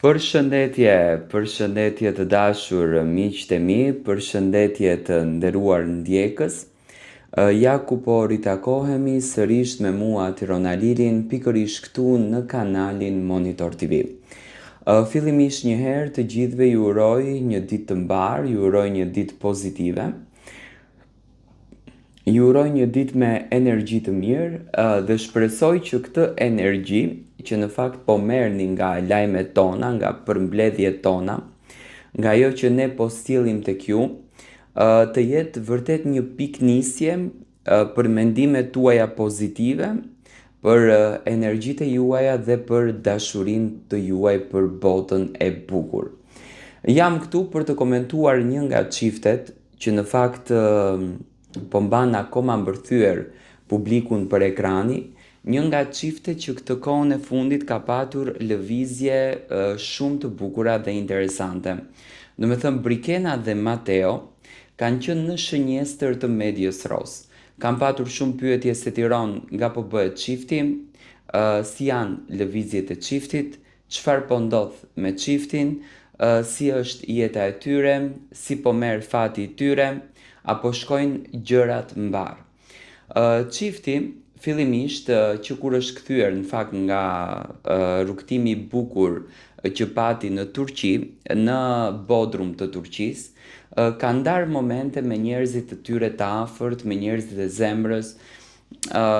Përshëndetje të dashur miqtë e mi, përshëndetje të nderuar ndjekës. Ja ku po ritakohemi sërish me mua Tirona Lirin, pikërisht këtu në kanalin Monitor TV. Fillimisht një herë të gjithëve ju uroj një ditë të mbar, ju uroj një ditë pozitive. Ju uroj një ditë me energji të mirë dhe shpresoj që këtë energji që në fakt po merrni nga lajmet tona, nga përmbledhjet tona, nga ajo që ne po sjellim tek ju, të jetë vërtet një piknisje për mendimet tuaja pozitive, për energjitë e juaja dhe për dashurinë të juaj për botën e bukur. Jam këtu për të komentuar një nga çiftet që në fakt po mban akoma mbërthyer publikun për ekrani, një nga çiftet që këtë kohën e fundit ka patur lëvizje shumë të bukura dhe interesante. Do me thënë, Brikena dhe Mateo kanë qenë në shënjestër të medias ros. Kanë patur shumë pyetje se Tiron nga po bëhet çifti, si janë lëvizjet e çiftit, çfarë po ndodh me çiftin, si është jeta e tyre, si po merr fati i tyre, apo shkojnë gjërat mbar. Çifti fillimisht që kur është kthyer në fakt nga rrugtimi i bukur që pati në Turqi, në Bodrum të Turqisë, ka ndarë momente me njerëzit të tyre të afërt, me njerëzit e zemrës,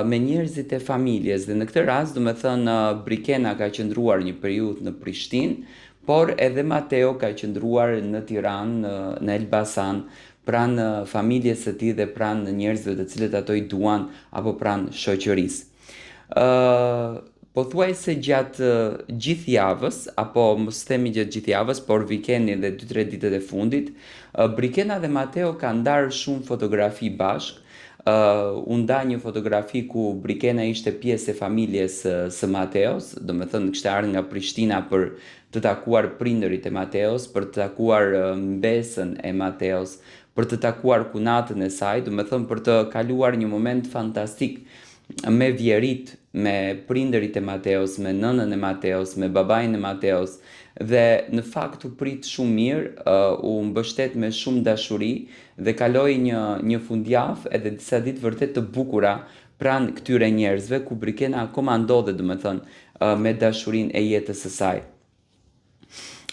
me njerëzit e familjes, dhe në këtë rast, do me thënë, Brikena ka qëndruar një periudhë në Prishtinë, por edhe Mateo ka qëndruar në Tiranë, në Elbasan, pranë familjes së tij dhe pranë njerëzve të cilët ato i duan apo pranë shoqërisë. Pothuajse gjatë gjithë javës, apo mos themi gjatë gjithë javës, por vikendi dhe 2-3 ditët e fundit, Brikena dhe Mateo kanë ndarë shumë fotografi bashkë. U nda një fotografi ku Brikena ishte pjesë e familjes së Mateos, do me thënë kishte ardhur nga Prishtina për të takuar prindërit e Mateos, për të takuar mbesën e Mateos, për të takuar kunatën e saj, do me thënë për të kaluar një moment fantastik me vjerit, me prindërit e Mateos, me nënën e Mateos, me babajnë e Mateos, dhe në fakt u prit shumë mirë, u mbështet me shumë dashuri dhe kaloi një fundjavë edhe disa ditë vërtet të bukura pranë këtyre njerëzve, ku Brikena akoma ndodhet, do me thënë, me dashurinë e jetës së saj.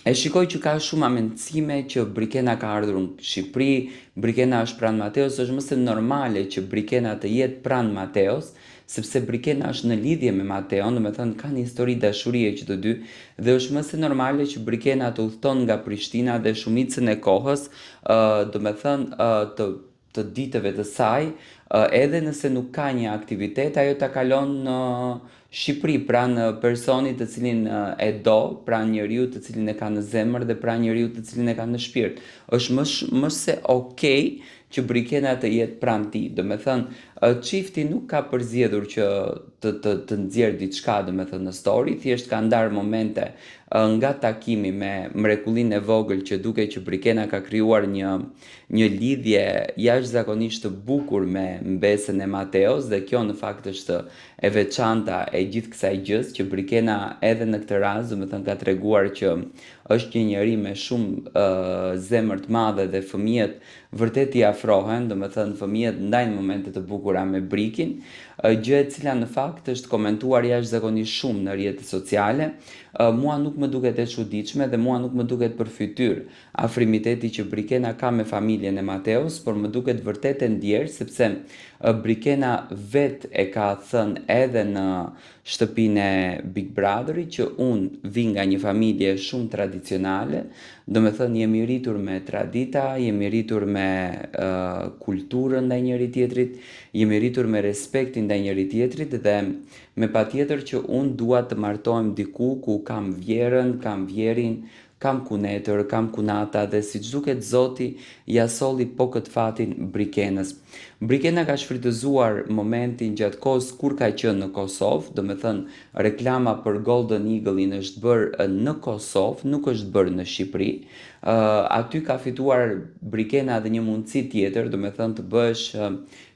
E shikoj që ka shumë amendsime që Brikena ka ardhur në Shqipëri, Brikena është pranë Mateos, është më se normale që Brikena të jetë pranë Mateos, sepse Brikena është në lidhje me Mateon, do me thënë kanë histori dashurie që të dy, dhe është më se normale që Brikena të udhton nga Prishtina dhe shumicën e kohës, do me thënë të ditëve të saj, edhe nëse nuk ka një aktivitet, ajo ta kalon në Shqipëri, pranë personit të cilin e do, pranë njeriu të cilin e ka në zemër dhe pranë njeriu të cilin e ka në shpirt. Është më se okej që Brikena të jetë pranë tij. Do me thënë, çifti nuk ka përzgjedhur që të nxjerrë diçka, do me thënë, në story, thjesht ka ndarë momente nga takimi me mrekullinë e vogël që duke që Brikena ka krijuar një lidhje jashtëzakonisht të bukur me mbesën e Mateos, dhe kjo në fakt është e veçanta e gjithë kësaj gjës, që Brikena edhe në këtë rast, do me thënë, ka treguar që është një njeri me shumë zemër të madhe dhe fëmijët vërtet i afrohen, do me thënë fëmijët ndajnë momente të bukura me Brikin, gjë e cila në fakt është komentuar jashtëzakonisht shumë në rrjetet sociale. Mua nuk më duket e çuditshme dhe mua nuk më duket për fytyrë afrimiteti që Brikena ka me familjen e Mateos, por më duket vërtet e ndjerë, sepse Brikena vet e ka thënë edhe në shtëpinë e Big Brotherit që unë vi nga një familje shumë tradicionale, do me thënë jemi rritur me tradita, jemi rritur me kulturën ndaj njëri tjetrit, jemi rritur me respektin ndaj njëri tjetrit, dhe me patjetër që unë dua të martohem diku ku kam vjerën, kam vjerin, kam kunetër, kam kunata, dhe siç duket Zoti ja solli po këtë fatin Brikenës. Brikena ka shfrytëzuar momentin gjatë kohës kur ka qenë në Kosovë, do me thënë reklama për Golden Eagle-in është bërë në Kosovë, nuk është bërë në Shqipëri. Aty ka fituar Brikena dhe një mundësi tjetër, do me thënë të bësh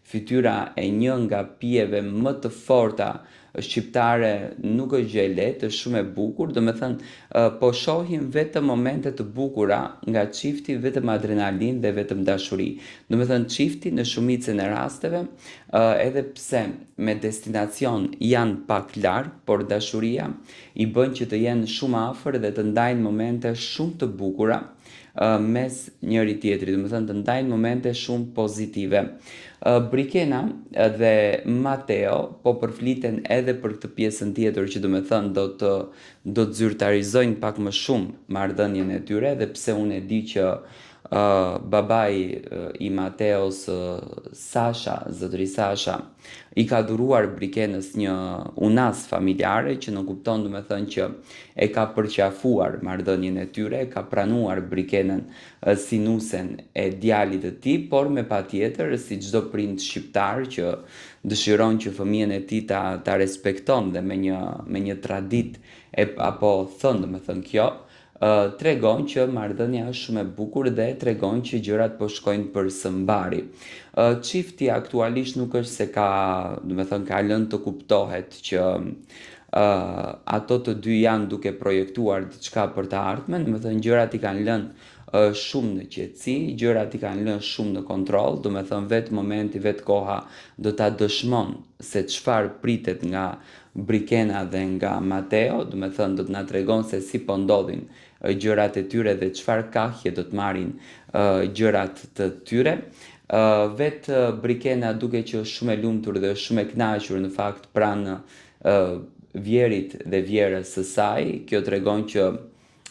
fytyra e një nga pijeve më të forta shqiptare nuk është gjë e lehtë, është shumë e bukur, do me thënë po shohim vetëm momente të bukura nga çifti, vetëm adrenalin dhe vetëm dashuri. Do me thënë çifti në shumicën e rasteve, edhe pse me destinacion janë pak larg, por dashuria i bën që të jenë shumë afër dhe të ndajnë momente shumë të bukura mes njëri tjetrit, do me thënë të ndajnë momente shumë pozitive. Brikena dhe Mateo po përfliten edhe për këtë pjesën tjetër që do me thënë do të zyrtarizojnë pak më shumë marrëdhënien e tyre, dhe pse unë e di që babai i Mateos, Sasha, zotëri Sasha, i ka dhuruar Brikenës një unas familjare që nuk kupton, do me thënë që e ka përqafuar marrëdhënien e tyre, ka pranuar Brikenën si nusen e djalit të tij, por me patjetër si çdo prind shqiptar që dëshiron që fëmijën e tij ta respekton dhe me një traditë apo thënë, do me thënë kjo, tregon që marrëdhënia është shumë e bukur dhe tregon që gjërat po shkojnë për së mbari. Çifti aktualisht nuk është se ka, do me thënë, ka lënë të kuptohet që ato të dy janë duke projektuar diçka për të ardhmen, do me thënë gjërat i kanë lënë shumë në qetësi, gjërat i kanë lënë shumë në kontroll, do me thënë vetë momenti, vetë koha do ta dëshmon se çfarë pritet nga Brikena dhe nga Mateo, do me thënë do të na tregon se si po ndodhin gjërat e tyre dhe çfarë kahje do të marrin gjërat të tyre. Vetë Brikena duke që është shumë e lumtur dhe është shumë e kënaqur në fakt pranë vjerit dhe vjerës së saj. Kjo tregon që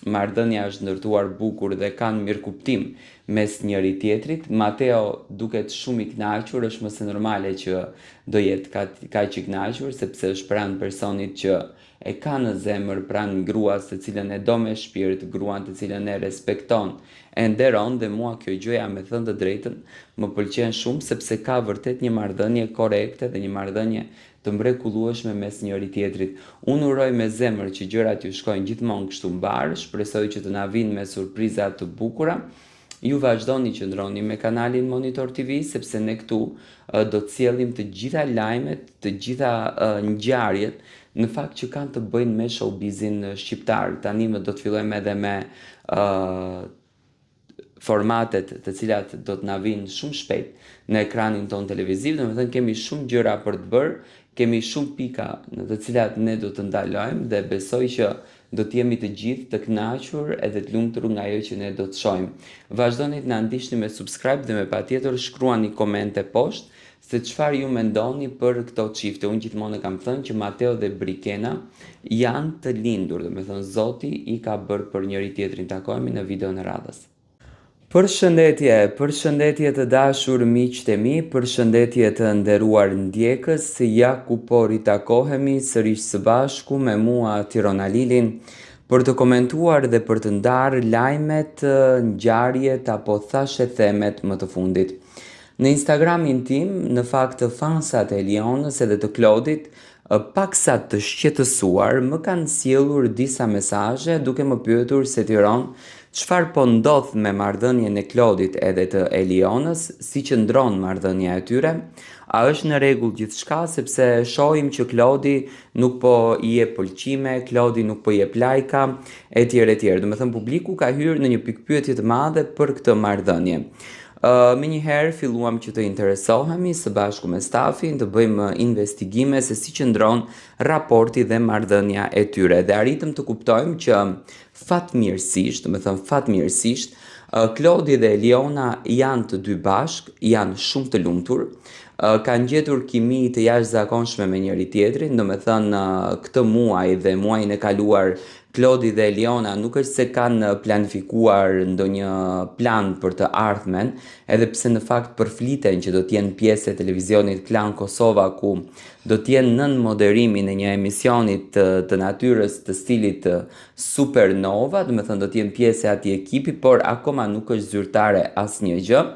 marrëdhënia është ndërtuar bukur dhe kanë mirëkuptim mes njëri tjetrit. Mateo duket shumë i kënaqur, është më se normale që do jetë kaq i kënaqur, sepse është pranë personit që e ka në zemër, pranë gruas të cilën e do me shpirt, gruan të cilën e respekton, e nderon, dhe mua kjo gjëja, me thënë të drejtën, më pëlqen shumë sepse ka vërtet një marrëdhënie korrekte dhe një marrëdhënie të mrekullueshme mes njëri tjetrit. Unë uroj me zemër që gjërat ju shkojnë gjithmonë kështu mbar, shpresoj që të na vinë me surpriza të bukura. Ju vazhdoni që ndroni me kanalin Monitor TV, sepse ne këtu do të sjellim të gjitha lajmet, të gjitha ngjarjet në fakt që kanë të bëjnë me showbizin shqiptar. Tani më do të fillojmë edhe me formatet të cilat do të na vinë shumë shpejt në ekranin ton televiziv, do të thënë kemi shumë gjëra për të bërë, kemi shumë pika në të cilat ne do të ndalojmë dhe besoj që do të jemi të gjithë të kënaqur edhe të lumtur nga ajo që ne do të shohim. Vazhdoni të na ndiqni me subscribe dhe me patjetër shkruani komente poshtë se çfarë ju mendoni për këto çifte. Unë gjithmonë kam thënë që Mateo dhe Brikena janë të lindur, do të thënë Zoti i ka bërë për njëri tjetrin. Takohemi në videon e radhës. Përshëndetje të dashur miqtë e mi, përshëndetje të nderuar ndjekës, ja ku po ritakohemi sërish së bashku me mua Tirona Lilin për të komentuar dhe për të ndarë lajmet, ngjarjet apo thashe themet më të fundit. Në Instagramin tim, në fakt fansat e Elionës edhe të Klodit, paksa të shqetësuar, më kanë sjellur disa mesazhe duke më pyetur se Tiron, çfarë po ndodh me marrëdhënien e Klodit edhe të Elionës, si qëndron marrëdhënia e tyre, a është në rregull gjithçka, sepse shohim që Klodi nuk po i jep pëlqime, Klodi nuk po i jep lajka, etj etj. Do të thënë publiku ka hyrë në një pikpyetje të madhe për këtë marrëdhënie. Me njëherë filluam që të interesohemi së bashku me stafin, të bëjmë investigime se si qëndron raporti dhe marrëdhënia e tyre. Dhe arritëm të kuptojmë që fatmirësisht, do të thënë fatmirësisht, Klodi dhe Eliona janë të dy bashk, janë shumë të lumtur, kanë gjetur kimi të jashtëzakonshme me njëri tjetrin, do të thënë këtë muaj dhe muajin e kaluar Klodi dhe Eliona nuk është se kanë planifikuar ndonjë plan për të ardhmen, edhe pse në fakt përfliten që do të jenë pjesë e televizionit Klan Kosova, ku do të jenë nën moderimin e një emisioni të natyrës të stilit Supernova, do të thënë do të jenë pjesë e atij ekipi, por akoma nuk është zyrtare asnjë gjë.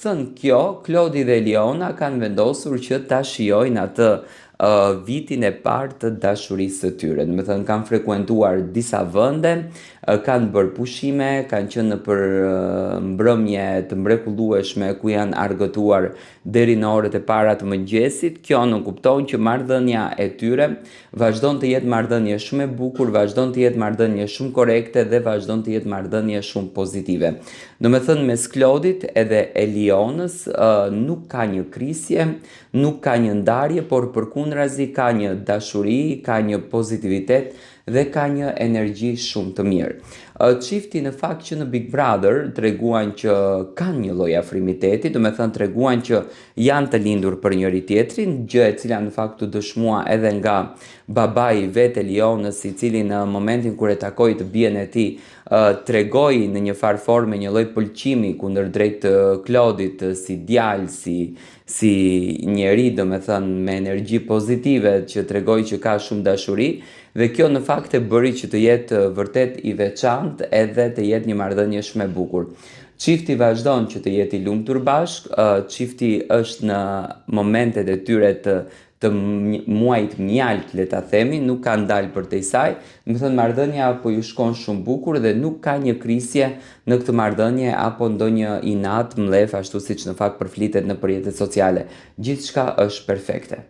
Thënë kjo, Klodi dhe Eliona kanë vendosur që ta shijojnë atë vitin e parë të dashurisë së tyre. Do të thënë kanë frekuentuar disa vende, kanë bërë pushime, kanë qenë në për mbrëmje të mrekullueshme ku janë argëtuar deri në orët e para të mëngjesit. Kjo nuk kupton që marrëdhënia e tyre vazhdon të jetë marrëdhënie shumë e bukur, vazhdon të jetë marrëdhënie shumë korrekte dhe vazhdon të jetë marrëdhënie shumë pozitive. Do me thënë mes Klodit edhe Elionës nuk ka një krisje, nuk ka një ndarje, por përkundrazi ka një dashuri, ka një pozitivitet dhe ka një energji shumë të mirë. Çifti në fakt që në Big Brother treguan që kanë një lloj afrimiteti, do me thënë treguan që janë të lindur për njëri tjetrin, gjë e cila në fakt u dëshmua edhe nga babai vetë Elionës, i cili në momentin kur e takoi të bien e tij tregoi në një farë forme një lloj pëlqimi kundërdrejt Klodit si djalë, si njeri, do me thënë me energji pozitive që tregoi që ka shumë dashuri, dhe kjo në fakt e bëri që të jetë vërtet i veçantë edhe të jetë një marrëdhënie shumë e bukur. Çifti vazhdon që të jetë i lumtur bashkë, çifti është në momentet e tyre të muajit mjalt, le ta themi, nuk kanë dalë përtej saj. Do të thënë marrëdhënia po ju shkon shumë bukur dhe nuk ka një krisje në këtë marrëdhënie apo ndonjë inat, mlef ashtu siç në fakt përflitet në rrjetet sociale. Gjithçka është perfekte.